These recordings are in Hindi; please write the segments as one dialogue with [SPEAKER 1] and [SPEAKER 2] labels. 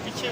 [SPEAKER 1] पीछे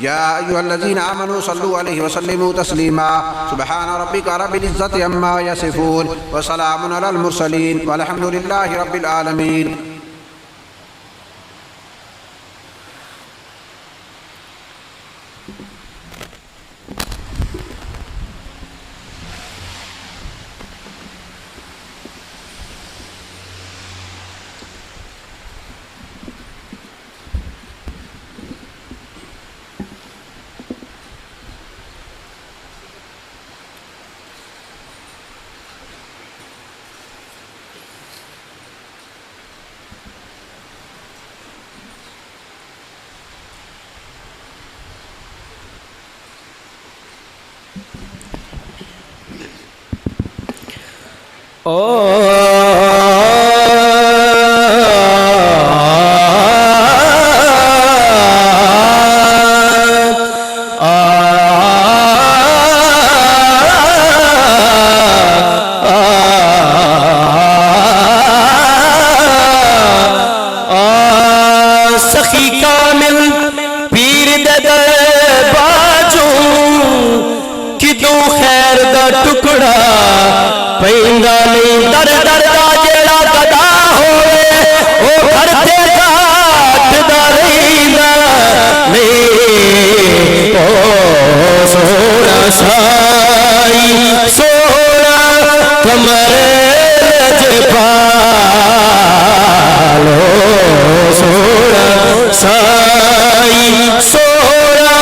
[SPEAKER 2] या अय्युहल्लज़ीना आमनू सल्लु अलैहि व सल्लिमू तस्लीमा। सुब्हान रब्बिका रब्बिल इज़्ज़ति अम्मा यसिफून व सलामुन अलल मुरसलीन वल्हम्दुलिल्लाहि रब्बिल आलमीन।
[SPEAKER 3] सखी कामिल पीर दे बाजू किदों खैर दा टुकड़ा पैंदा नहीं दर दर दा जेड़ा गदा होवे ओ घर ते काटदा रहिंदा नहीं। ओ सोना साई सोना कमरे जपालो सोना साई सोना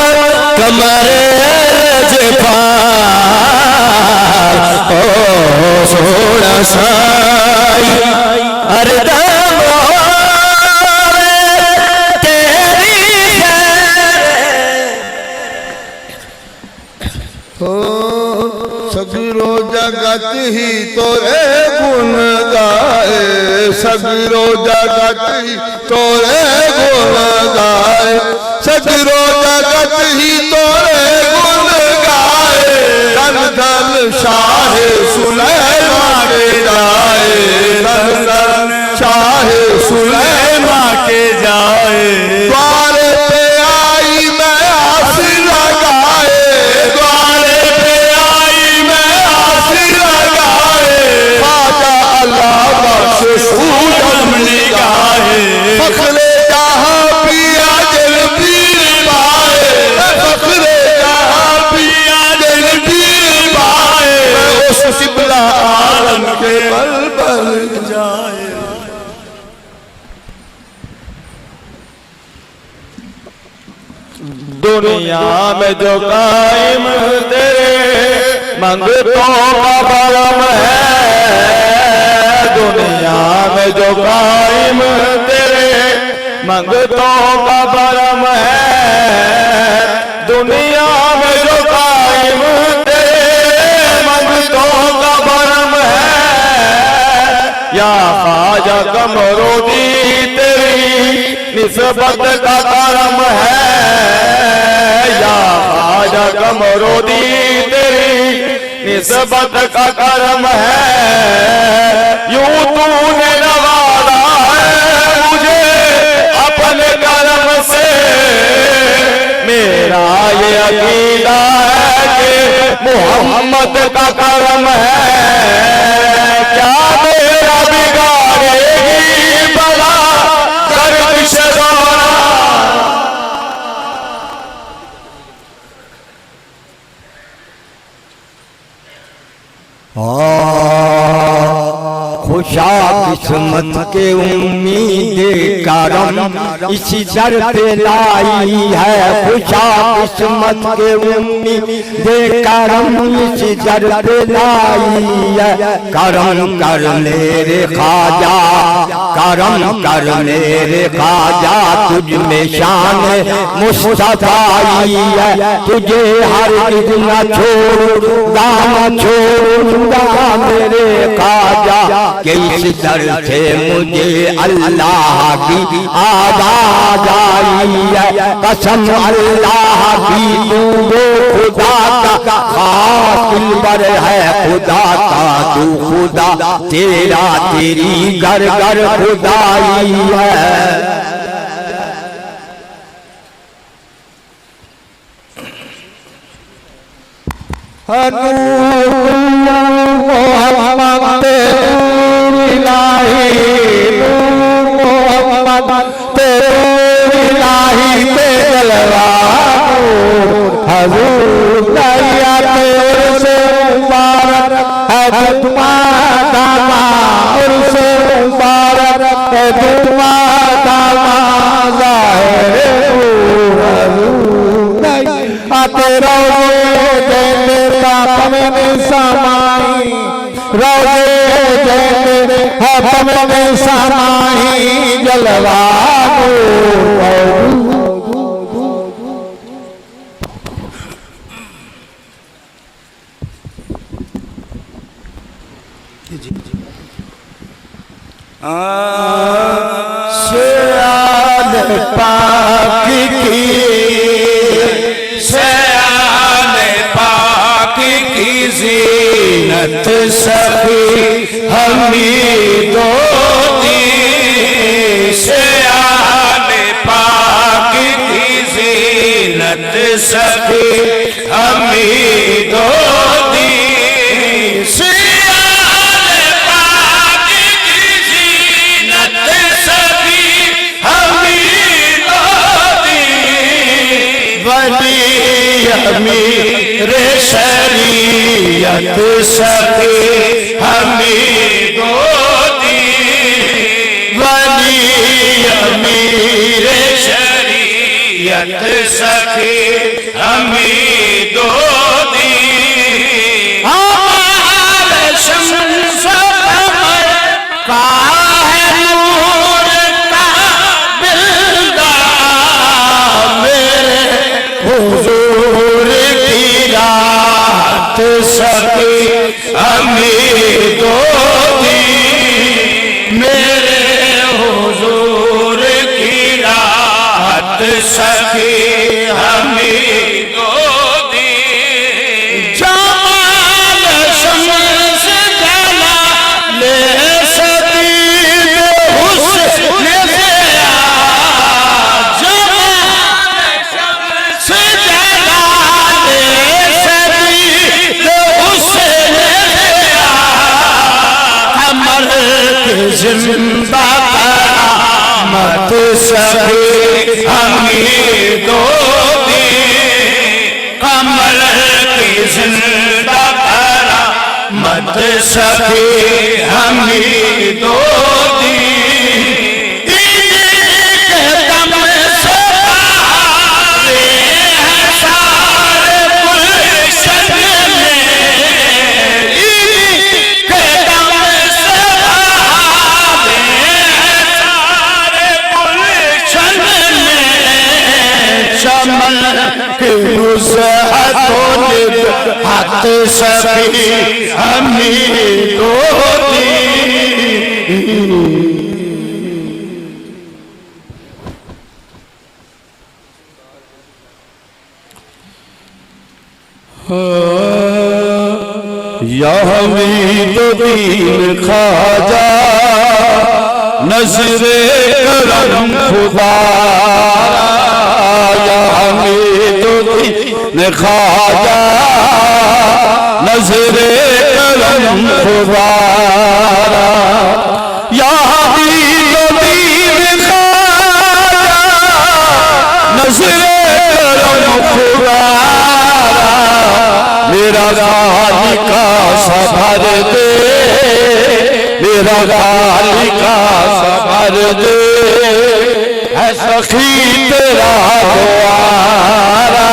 [SPEAKER 3] कमरे जपाल ओ सोना साई हरदम तेरी
[SPEAKER 4] सगरो जगत ही तोरे गुण गाए, सगरो जगत ही तोरे गुण गाए, सगरो जगत ही तोरे गुण गाए। धन धन शाह सुलैमान के जाए, धन धन शाह सुलैमान के जाए। द्वार पे आई मैं आस लगाए, द्वार पे आई मैं आस लगाए। ख्वाजा अल्लाह बख्श सूरम निगाहे, फखरे जहां पिया दिल पीर पाए, फखरे जहां पिया दिल पीर पाए। उस शिबला आलम के बल बल जाए। दुनिया में जो कायम तेरे मंगतों का बरम है, दुनिया में जो कायम तेरे मंगतों का बरम है, दुनिया में जो कायम तेरे मंगतों का बरम है। या ख्वाजा कमरोदी तेरी निस्बत का करम है, या ख्वाजा कमरोदी तेरी निस्बत का करम है। यूं तूने नवाजा है मुझे अपने करम से, मेरा ये अकीदा है कि मोहम्मद का करम है। क्या मेरा बिगाड़ेगी भला गर्दिश दौरा, खुशा किस्मत के उम्मीद करम इसी दर पे लाई है, खुशा किस्मत के उम्मीद करम इसी दर पे लाई है। करम कर ले रे ख्वाजा, करम कर ले रे ख्वाजा, तुझ में शान मुस्तफाई है। तुझे हर न छोड़ूंगा न छोड़ूंगा मेरे ख्वाजा, कि इस दर से मुझे अल्लाह की आवाज आई है। कसम अल्लाह की तू वो खुदा का खास दिलबर है, खुदा का तू खुदा, तेरा तेरी घर घर खुदाई है। मोहम्मद इलाही मोहम्मद इलाही पे जलवा हजूर दरिया तेरे से मुबारक है तुम्हारा और से मुबारक है तुम्हारा ज़ाहिर आते रोजे देता हमें समाई रोजे देते हमें समाई जलवा
[SPEAKER 3] सयान पाक की सयान पाक की ज़ीनत सभी हमीदों दी सयान पाक की ज़ीनत सभी हमीदों दी अमीर शरीयत सभी हमीदों दी वली अमीर शरीयत सभी हमीदों दी हमारे शम्स कमर का है नूर का बिल्दा मेरे हुजूर सभी हमीदों दी मेरे हुजूर की राहत सभी हमीदों दी जमाल शम्स जला ले सदीद हुस्न ज़िया जमाल शम्स जला ले जिंदा करामत सभी हमीदों दी कमल की जिंदा करामत सभी हमीदों दी दम से सारे गुलशन में हाथ सभी हमीदों दी या हमीदुद्दीन ख्वाजा नज़रे करम खुदा या हमीदुद्दीन ख्वाजा नज़रे करम खुदा या हमीदुद्दीन ख्वाजा नज़रे करम खुदा मेरा गाली का सबर दे मेरा गाली का सबर दे है सखी तेरा द्वारा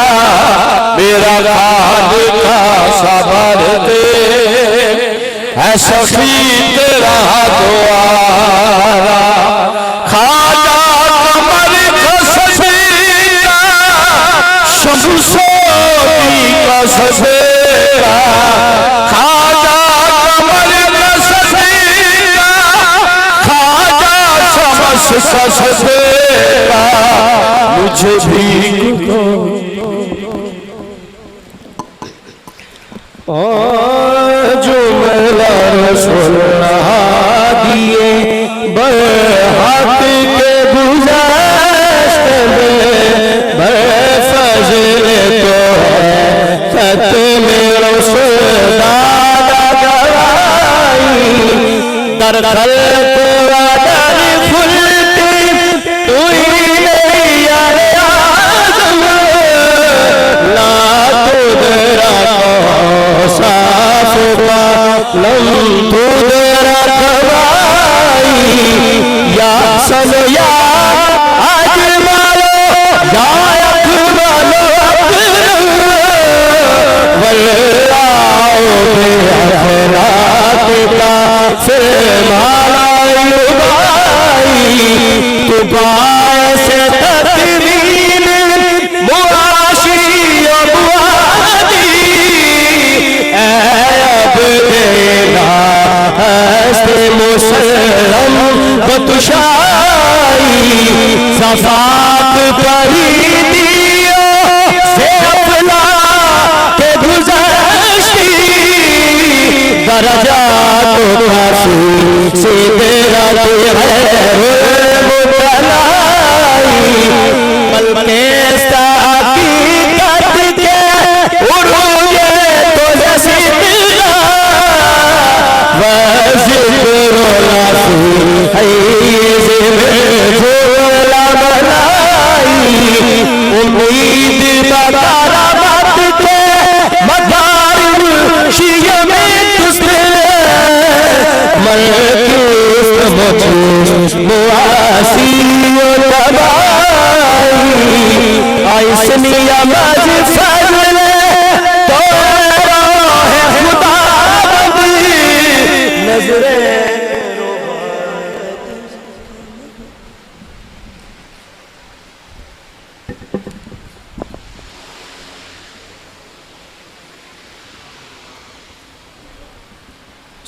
[SPEAKER 3] मेरा गाली का सबर दे है सखी तेरा द्वारा खाजा कमर कसबीरा शमसोदी कसबीरा खाजा कमर कसबीरा खाजा शमस कसबीरा मुझे भी जो मेरा रसूल दिए बरहक के गुज़श्त में बरफ़ज़ल तो है खत्म रोशनी अमज फजल तो है खुदा नजरे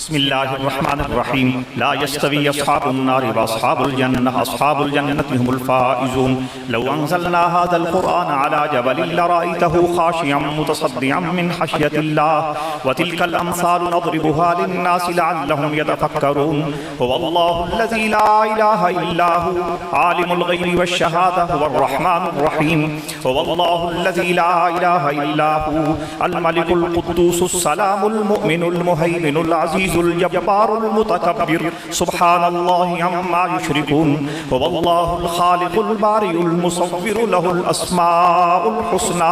[SPEAKER 1] बिस्मिल्लाहिर्रहमानिर्रहीम ला यस्तवी अस्हाबुन नारि व अस्हाबुल जन्नह अस्हाबुल जन्नति हुमुल फाइजून लौ अंज़लना हाज़ल क़ुरआन अला जबलिन लरअयतहु खाशियम मुतसद्दिअम मिन खश्यतिल्लाह व तिलकल अमसालु नज़रिबुहा लिन्नासि लअल्लहुम यतफक्करून हुवल्लाहुल्लज़ी ला इलाहा इल्ला हु आलिमुल ग़ैबि वश्शहादा हुवर रहमानुर रहीम हुवल्लाहुल्लज़ी ला इलाहा इल्ला हु अल मलिकुल कुद्दूसुस सलामुल मुमिनुल मुहैमिनुल अज़ीज़ुल जब्बारुल मुतकब्बिर सुब्हानल्लाहि अम्मा युश्रिकून हुवल्लाहुल खालिकुल बारिउल मुसव्विरु लहुल अस्माउल हुस्ना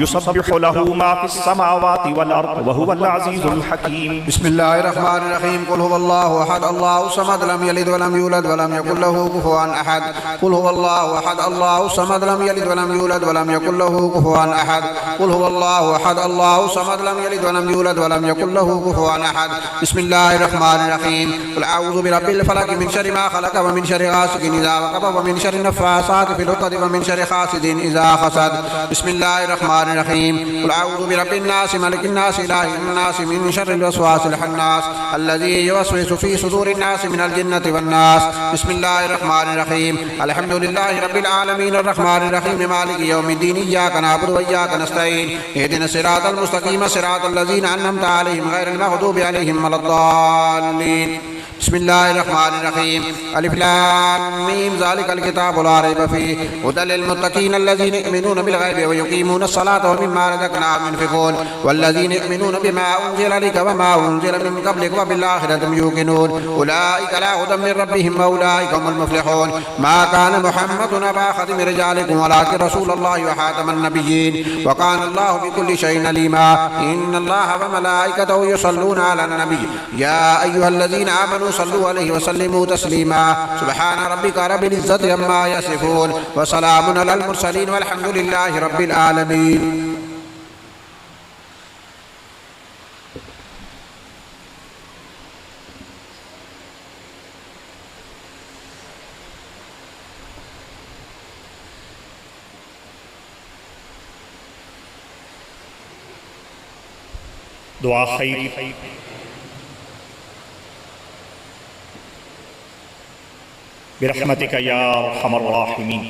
[SPEAKER 1] युसब्बिहु लहु मा फिस समावाति वल अर्द व हुवल अज़ीज़ुल हकीम।
[SPEAKER 2] बिस्मिल्लाहिर्रहमानिर्रहीम कुल हुवल्लाहु अहद अल्लाहु समद लम यलिद व लम यूलद व लम यकुल लहू कुफुवन अहद कुल हुवल्लाहु अहद अल्लाहु समद लम यलिद व लम यूलद व लम यकुल लहू कुफुवन अहद कुल हुवल्लाहु अहद अल्लाहु समद लम यलिद व लम यूलद व लम यकुल लहू कुफुवन अहद। बिस्मिल्लाहिर्रहमानिर्रहीम कुल अऊज़ु बिरब्बिल फलक मिन शर्रि मा खलक व मिन शर्रि गासिकिन इज़ा वक़ब व मिन शर्रि नफ़्फ़ासाति फिल उक़द व मिन शर्रि हासिदिन इज़ा हसद। बिस्मिल्लाहिर्रहमानिर्रहीम कुल अऊज़ु बिरब्बिन नास मलिकिन नास इलाहिन नास मिन शर्रिल वस्वासिल खन्नास अल्लज़ी युवस्विसु फ़ी सुदूरिन नास मिनल जिन्नति वन नास। बिस्मिल्लाहिर्रहमानिर्रहीम अल्हम्दुलिल्लाहि रब्बिल आलमीन अर्रहमानिर्रहीम मालिकि यौमिद्दीन इय्याका नअबुदु व इय्याका नस्तईन इहदिनस सिरातल मुस्तक़ीम सिरातल लज़ीना अन्अमता अलैहिम गैरिल मग़दूबि अलैहिम वलद्दाल्लीन। बिस्मिल्लाहिर्रहमानिर्रहीम अलिफ लाम मीम ज़ालिकल किताबु ला रैब फ़ीहि हुदल लिल मुत्तक़ीन अल्लज़ीना युमिनूना बिल ग़ैबि व युक़ीमूना अस्सलाता व मिम्मा रज़क़नाहुम युनफ़िक़ून वल्लज़ीना युमिनूना बिमा उन्ज़िला इलैका व मा उन्ज़िला मिन क़ब्लिका व बिल आख़िरति हुम यूक़िनून उलाइका ला हुदन मिन रब्बिहिम व उलाइका हुमुल मुफ़्लिहून। मा कान मुहम्मदुन अबा अहदिम मिन रिजालिकुम वलाकिन रसूलुल्लाहि व ख़ातमन नबिय्यीन व कान अल्लाहु बिकुल्लि शैइन अलीमा इन्नल्लाहा व मलाइकतहु युसल्लूना अलन नबी या अय्युहल्लज़ीना आमनू सल्लु अलैहि व सल्लिमू तस्लीमा सुब्हान रब्बिका रब्बिल इज़्ज़ति अम्मा यसिफून व सलामुन अलल मुरसलीन वल्हम्दुलिल्लाहि रब्बिल आलमीन।
[SPEAKER 1] दुआ खैर बिरहमतिका या अरहमर राहिमीन।